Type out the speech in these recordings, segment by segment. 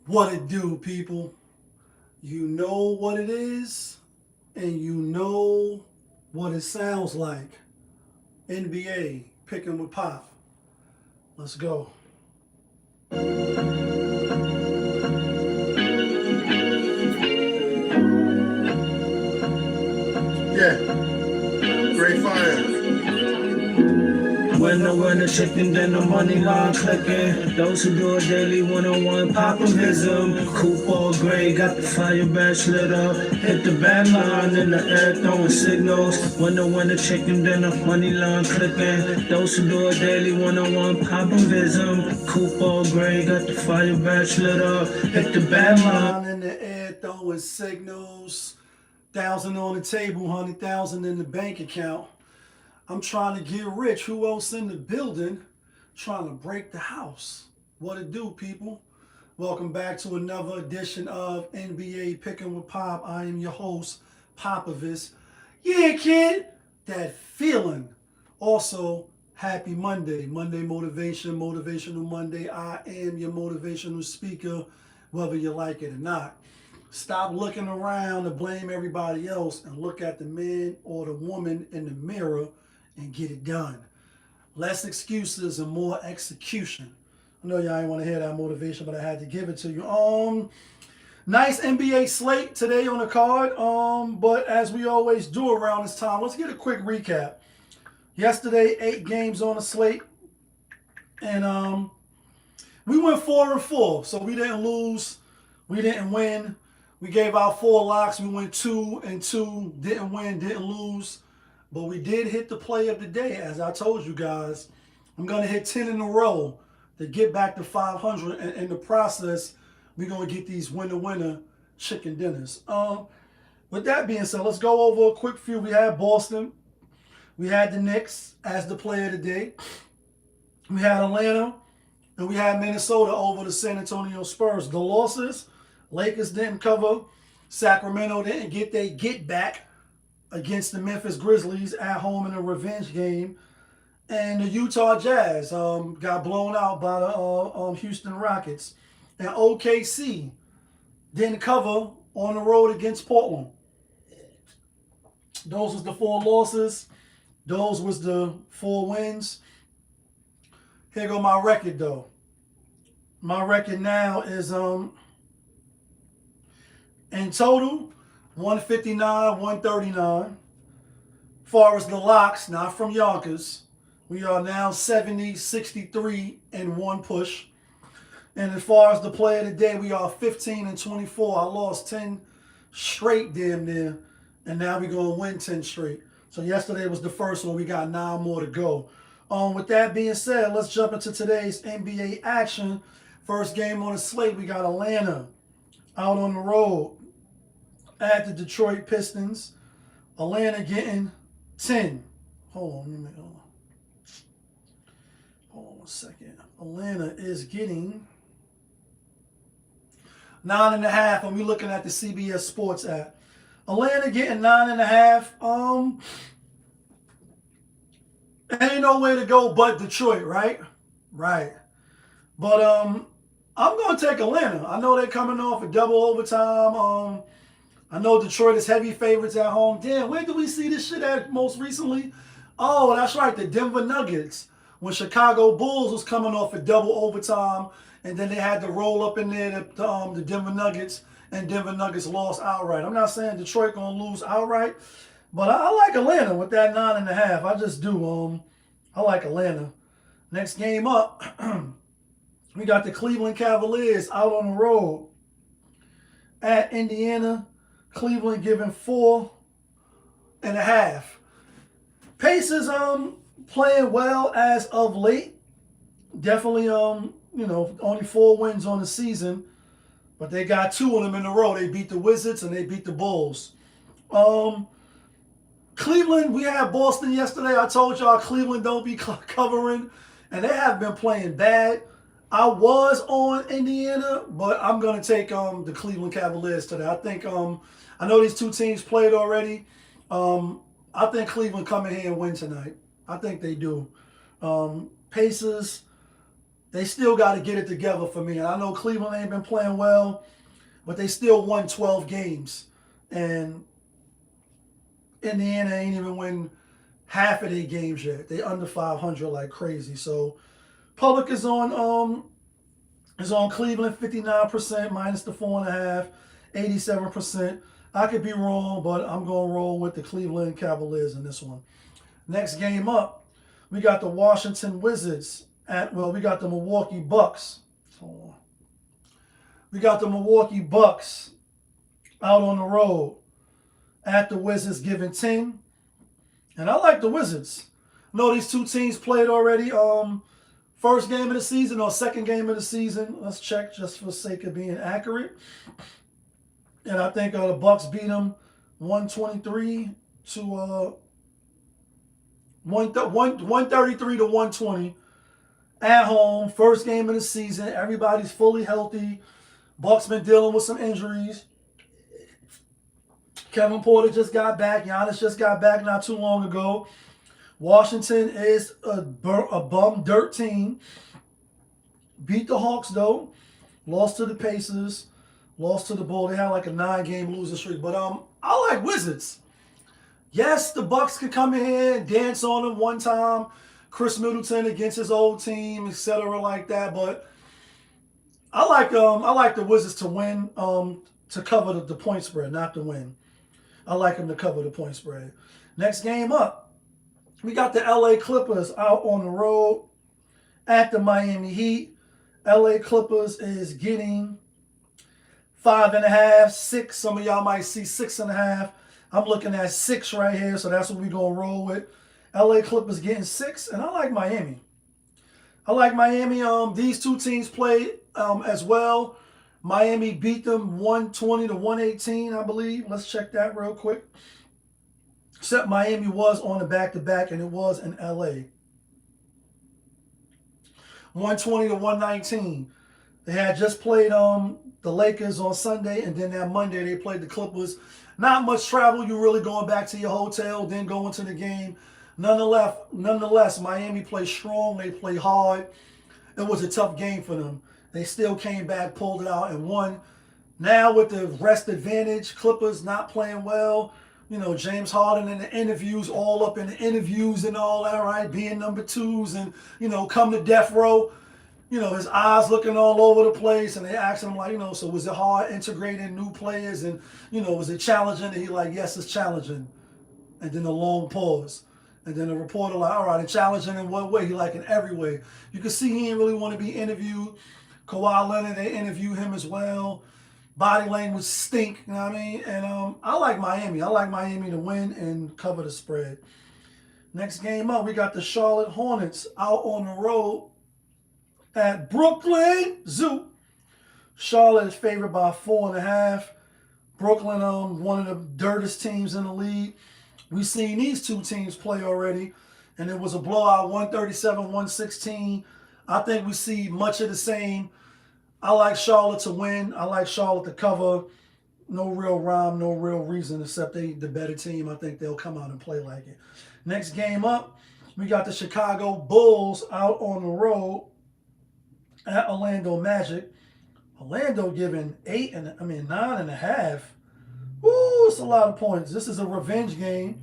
What it do, people? You know what it is, and you know what it sounds like. NBA picking with Pop. Let's go. Yeah, great fire. Winner, chicken dinner, money line clicking. Those who do it daily, one-on-one popavism. Coupe all gray, got the fire badge lit up. Hit the bad line in the air, throwing signals. Winner, chicken dinner, money line clicking. Those who do it daily, one-on-one popavism. Coupe all gray, got the fire badge lit up. Hit the bad line. Line in the air, throwing signals. 1,000 on the table, 100,000 in the bank account. I'm trying to get rich. Who else in the building? Trying to break the house. What it do, people? Welcome back to another edition of NBA Picking with Pop. I am your host, Popovich. Yeah, kid, that feeling. Also, happy Monday. Monday motivation, motivational Monday. I am your motivational speaker, whether you like it or not. Stop looking around to blame everybody else and look at the man or the woman in the mirror and get it done. Less excuses and more execution. I know y'all ain't want to hear that motivation, but I had to give it to you. Nice NBA slate today on the card. But as we always do around this time, let's get a quick recap. Yesterday, 8 games on the slate, and we went 4-4, so we didn't lose, we didn't win. We gave out 4 locks. We went 2-2, didn't win, didn't lose. But we did hit the play of the day, as I told you guys. I'm going to hit 10 in a row to get back to 500. And in the process, we're going to get these winner-winner chicken dinners. With that being said, let's go over a quick few. We had Boston. We had the Knicks as the play of the day. We had Atlanta. And we had Minnesota over the San Antonio Spurs. The losses, Lakers didn't cover. Sacramento didn't get their get back against the Memphis Grizzlies at home in a revenge game. And the Utah Jazz got blown out by the Houston Rockets. And OKC didn't cover on the road against Portland. Those was the 4 losses. Those was the 4 wins. Here go my record though. My record now is in total 159, 139. Far as the locks, not from Yonkers, we are now 70, 63, and 1 push. And as far as the play of the day, we are 15 and 24. I lost 10 straight damn near, and now we're going to win 10 straight. So yesterday was the first one. We got 9 more to go. With that being said, let's jump into today's NBA action. First game on the slate, we got Atlanta out on the road at the Detroit Pistons. Atlanta getting 10. Hold on, hold on 1 second. Atlanta is getting 9.5, and we're looking at the CBS Sports app. Atlanta getting 9.5. Ain't no way to go but Detroit, right? Right. But I'm gonna take Atlanta. I know they're coming off a double overtime. I know Detroit is heavy favorites at home. Damn, where did we see this shit at most recently? Oh, that's right, the Denver Nuggets. When Chicago Bulls was coming off a double overtime, and then they had to roll up in there the Denver Nuggets, and Denver Nuggets lost outright. I'm not saying Detroit gonna lose outright, but I like Atlanta with that 9.5. I just do. I like Atlanta. Next game up, we got the Cleveland Cavaliers out on the road at Indiana. Cleveland giving 4.5. Pacers playing well as of late. Definitely only 4 wins on the season, but they got 2 of them in a row. They beat the Wizards and they beat the Bulls. Cleveland, we had Boston yesterday. I told y'all Cleveland don't be covering, and they have been playing bad. I was on Indiana, but I'm going to take the Cleveland Cavaliers today. I think I know these 2 teams played already. I think Cleveland come in here and win tonight. I think they do. Pacers, They still got to get it together for me. And I know Cleveland ain't been playing well, but they still won 12 games. And Indiana ain't even win half of their games yet. They under 500 like crazy. So public is on Cleveland 59% minus the 4.5, 87%. I could be wrong, but I'm gonna roll with the Cleveland Cavaliers in this one. Next game up, we got the Washington Wizards we got the Milwaukee Bucks. Hold on. We got the Milwaukee Bucks out on the road at the Wizards giving 10. And I like the Wizards. No, these two teams played already. First game of the season or second game of the season. Let's check just for the sake of being accurate. And I think the Bucks beat them 123 to 133 to 120 at home. First game of the season. Everybody's fully healthy. Bucks been dealing with some injuries. Kevin Porter just got back. Giannis just got back not too long ago. Washington is a bum dirt team. Beat the Hawks though. Lost to the Pacers. Lost to the Bulls. They had like a 9-game losing streak. But I like Wizards. Yes, the Bucks could come in here and dance on them one time. Chris Middleton against his old team, etc. like that. But I like the Wizards to win, to cover the point spread, not to win. I like them to cover the point spread. Next game up, we got the LA Clippers out on the road at the Miami Heat. LA Clippers is getting 5.5, 6. Some of y'all might see 6.5. I'm looking at 6 right here, so that's what we're going to roll with. LA Clippers getting 6, and I like Miami. I like Miami. These two teams played as well. Miami beat them 120 to 118, I believe. Let's check that real quick. Except Miami was on the back-to-back, and it was in LA. 120 to 119. They had just played the Lakers on Sunday, and then that Monday they played the Clippers. Not much travel. You're really going back to your hotel, then going to the game. Nonetheless, Miami played strong. They played hard. It was a tough game for them. They still came back, pulled it out, and won. Now with the rest advantage, Clippers not playing well. You know, James Harden in the interviews, all up in the interviews and all that, right? Being number 2s and, you know, come to death row. You know, his eyes looking all over the place, and they asked him, like, you know, so was it hard integrating new players? And, you know, was it challenging? And he like, yes, it's challenging. And then a long pause. And then the reporter like, all right, it's challenging in what way? He like, in every way. You can see he didn't really want to be interviewed. Kawhi Leonard, they interviewed him as well. Body language stink, you know what I mean? And I like Miami. I like Miami to win and cover the spread. Next game up, we got the Charlotte Hornets out on the road at Brooklyn Zoo. Charlotte is favored by 4.5. Brooklyn, one of the dirtiest teams in the league. We've seen these two teams play already, and it was a blowout, 137-116. I think we see much of the same. I like Charlotte to win. I like Charlotte to cover. No real rhyme, no real reason, except they the better team. I think they'll come out and play like it. Next game up, we got the Chicago Bulls out on the road at Orlando Magic. Orlando giving 9.5. Ooh, it's a lot of points. This is a revenge game.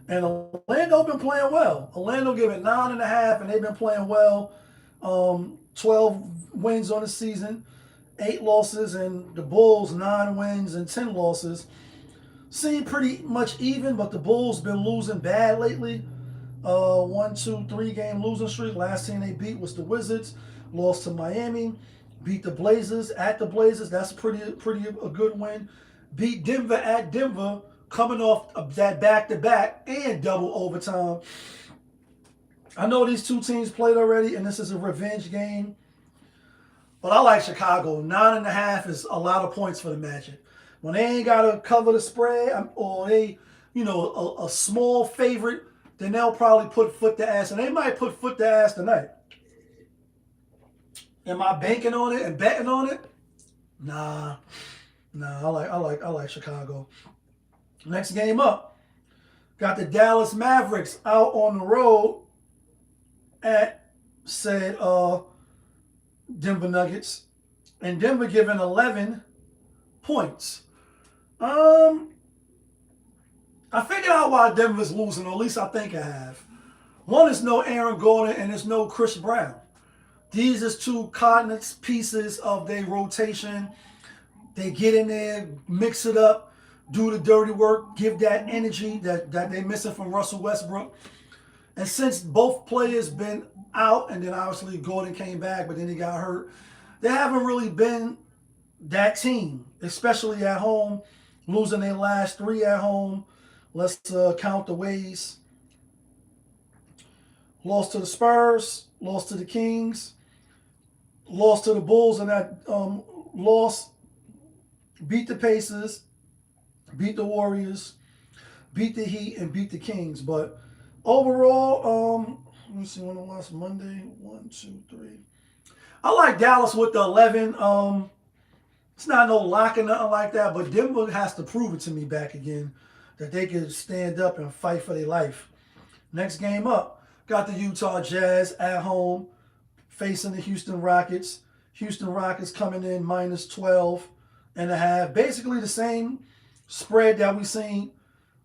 And Orlando been playing well. Orlando giving 9.5, and they've been playing well. 12 wins on the season, 8 losses, and the Bulls 9 wins and 10 losses. Seem pretty much even, but the Bulls been losing bad lately. 1, 2, 3 game losing streak. Last team they beat was the Wizards. Lost to Miami. Beat the Blazers at the Blazers. That's a good win. Beat Denver at Denver, coming off of that back-to-back and double overtime. I know these two teams played already, and this is a revenge game. But I like Chicago. 9.5 is a lot of points for the Magic. When they ain't got to cover the spread, or they, you know, a small favorite, then they'll probably put foot to ass, and they might put foot to ass tonight. Am I banking on it and betting on it? Nah. I like Chicago. Next game up, got the Dallas Mavericks out on the road at said Denver Nuggets, and Denver given 11 points. I figured out why Denver's losing, or at least I think I have. One is no Aaron Gordon, and there's no Chris Brown. These is two cognates pieces of their rotation. They get in there, mix it up, do the dirty work, give that energy that they're missing from Russell Westbrook. And since both players been out, and then obviously Gordon came back, but then he got hurt, they haven't really been that team, especially at home, losing their last 3 at home. Let's count the ways. Lost to the Spurs, lost to the Kings, lost to the Bulls, and that loss, beat the Pacers, beat the Warriors, beat the Heat, and beat the Kings. But overall, let me see when I lost Monday. 1, 2, 3. I like Dallas with the 11. It's not no lock or nothing like that, but Denver has to prove it to me back again that they can stand up and fight for their life. Next game up, got the Utah Jazz at home facing the Houston Rockets. Houston Rockets coming in minus 12.5. Basically the same spread that we seen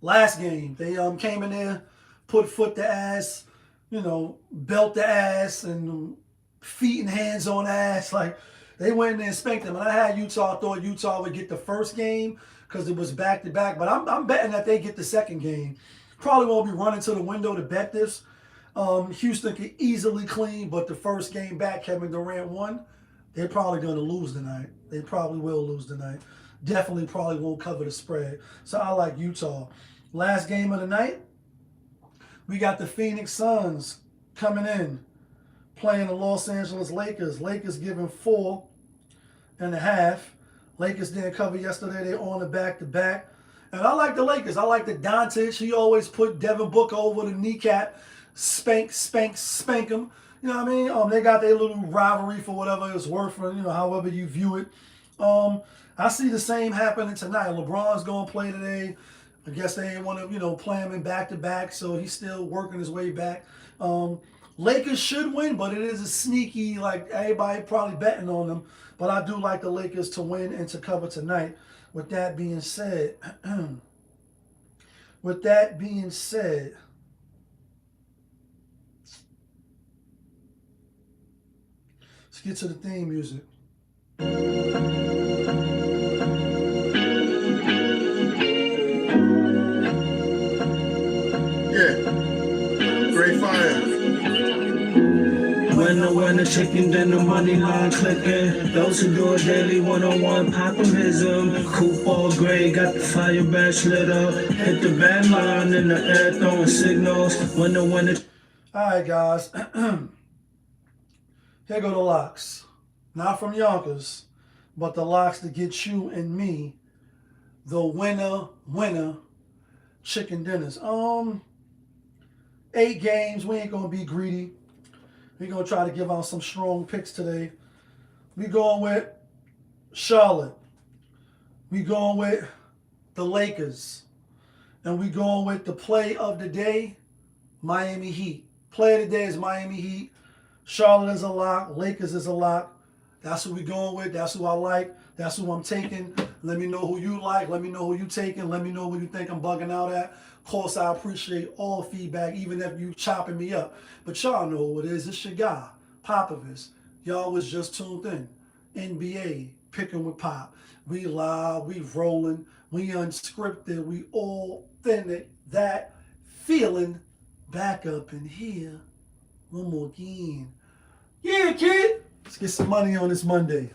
last game. They came in there, put foot to ass, belt the ass, and feet and hands on ass. Like, they went in there and spanked them. And I had Utah, thought Utah would get the first game because it was back-to-back. But I'm betting that they get the second game. Probably won't be running to the window to bet this. Houston could easily clean, but the first game back, Kevin Durant won. They're probably going to lose tonight. They probably will lose tonight. Definitely probably won't cover the spread. So I like Utah. Last game of the night, we got the Phoenix Suns coming in, playing the Los Angeles Lakers. Lakers giving 4.5. Lakers didn't cover yesterday. They're on the back-to-back. And I like the Lakers. I like the Doncic. He always put Devin Booker over the kneecap. Spank him. You know what I mean? They got their little rivalry for whatever it's worth, for, however you view it. I see the same happening tonight. LeBron's going to play today. I guess they didn't want to, play him in back-to-back, so he's still working his way back. Lakers should win, but it is a sneaky, like, everybody probably betting on them. But I do like the Lakers to win and to cover tonight. With that being said, let's get to the theme music. Yeah. Great fire. When the chicken dinner money line clicking. Those who do it daily one-on-one popism. Coupe all gray, got the fire badge lit up. Hit the band line in the air throwing signals. When the Alright guys. Here go the locks. Not from Yonkers, but the locks to get you and me the winner chicken dinners. 8 games. We ain't gonna be greedy. We're gonna try to give out some strong picks today. We going with Charlotte. We going with the Lakers. And we going with the play of the day, Miami Heat. Play of the day is Miami Heat. Charlotte is a lock. Lakers is a lock. That's who we going with. That's who I like. That's who I'm taking. Let me know who you like. Let me know who you taking. Let me know what you think I'm bugging out at. Of course, I appreciate all feedback, even if you chopping me up. But y'all know who it is. It's your guy, Popovich. Y'all was just tuned in. NBA, picking with Pop. We live, we rolling, we unscripted, we authentic. That feeling back up in here. One more again. Yeah, kid. Let's get some money on this Monday.